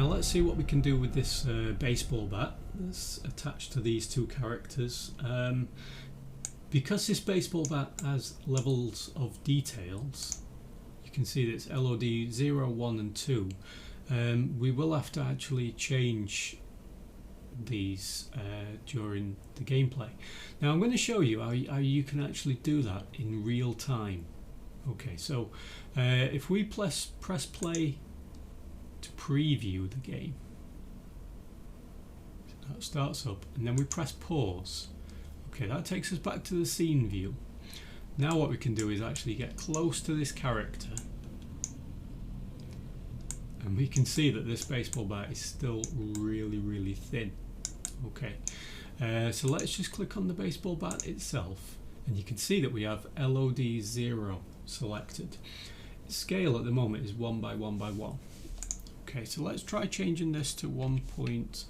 now let's see what we can do with this baseball bat that's attached to these two characters. Because this baseball bat has levels of details, you can see that it's LOD 0, 1 and 2. We will have to actually change these during the gameplay. Now I'm going to show you how you can actually do that in real time. Okay, so if we press play to preview the game, that starts up, and then we press pause. Okay, that takes us back to the scene view. Now what we can do is actually get close to this character, and we can see that this baseball bat is still really thin. Okay, so let's just click on the baseball bat itself, and you can see that we have LOD 0 selected. Scale at the moment is 1 by 1 by 1. Okay, so let's try changing this to 1.5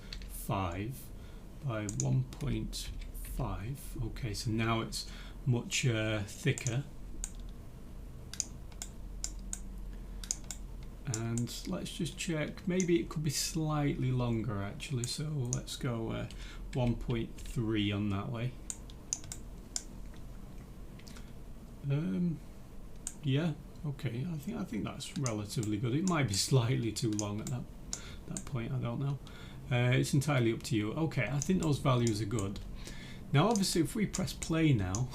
by 1.5. Okay, so now it's much thicker. And let's just check, maybe it could be slightly longer actually, so let's go 1.3 on that way. Yeah, okay, I think that's relatively good. It might be slightly too long at that point, I don't know. It's entirely up to you. Okay, I think those values are good. Now obviously if we press play now,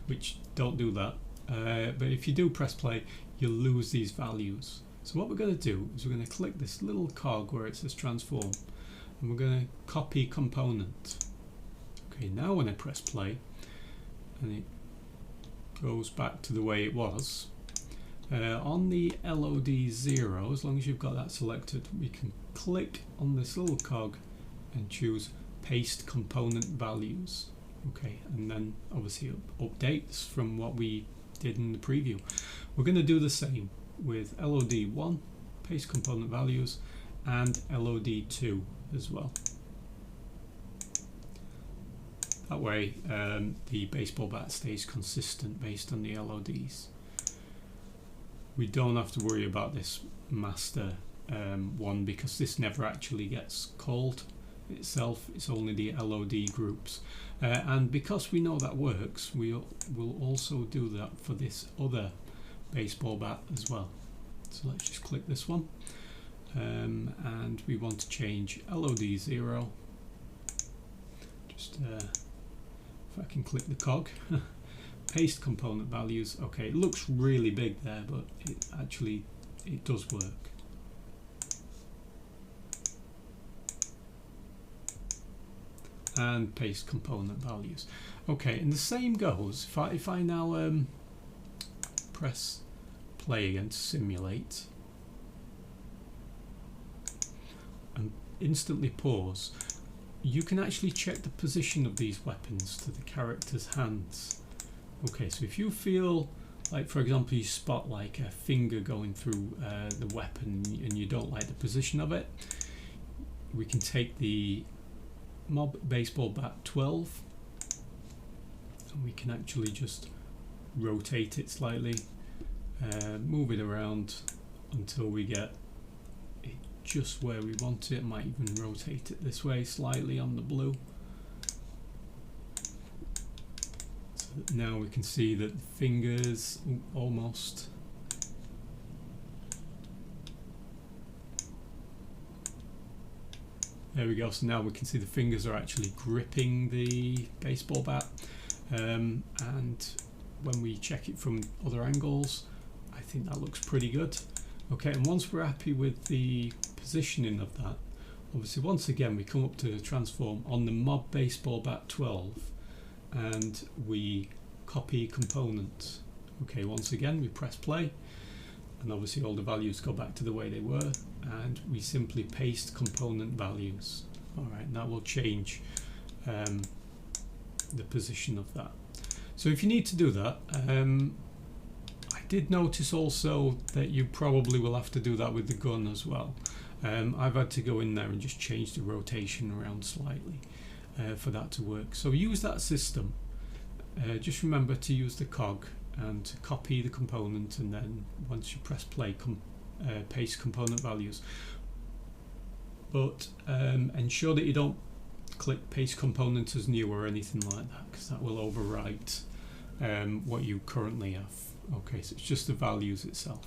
which don't do that, but if you do press play, you'll lose these values. So what we're going to do is we're going to click this little cog where it says transform, and we're going to copy component. Okay, now when I press play and it goes back to the way it was, on the LOD 0, as long as you've got that selected, we can click on this little cog and choose paste component values. Okay, and then obviously it updates from what we did in the preview. We're going to do the same with LOD 1, paste component values, and LOD 2 as well. That way the baseball bat stays consistent based on the LODs. We don't have to worry about this master one, because this never actually gets called itself. It's only the LOD groups, and because we know that works, we'll also do that for this other baseball bat as well. So let's just click this one, and we want to change LOD 0. Just if I can click the cog, paste component values. Okay, it looks really big there, but it does work. And paste component values. Okay, and the same goes if I now press play again to simulate and instantly pause. You can actually check the position of these weapons to the character's hands. Okay, so if you feel like, for example, you spot like a finger going through the weapon and you don't like the position of it, we can take the Mob Baseball Bat 12 and we can actually just rotate it slightly, move it around until we get it just where we want it. Might even rotate it this way slightly on the blue. So that now we can see that the fingers almost there we go. So now we can see the fingers are actually gripping the baseball bat, and when we check it from other angles, I think that looks pretty good. Okay, and once we're happy with the positioning of that, obviously once again we come up to transform on the Mob Baseball Bat 12 and we copy component. Okay, once again we press play and obviously all the values go back to the way they were, and we simply paste component values. Alright, and that will change the position of that. So if you need to do that, I did notice also that you probably will have to do that with the gun as well. I've had to go in there and just change the rotation around slightly for that to work. So use that system. Just remember to use the cog and to copy the component, and then once you press play, paste component values. but ensure that you don't click paste component as new or anything like that, because that will overwrite what you currently have. Okay, so it's just the values itself.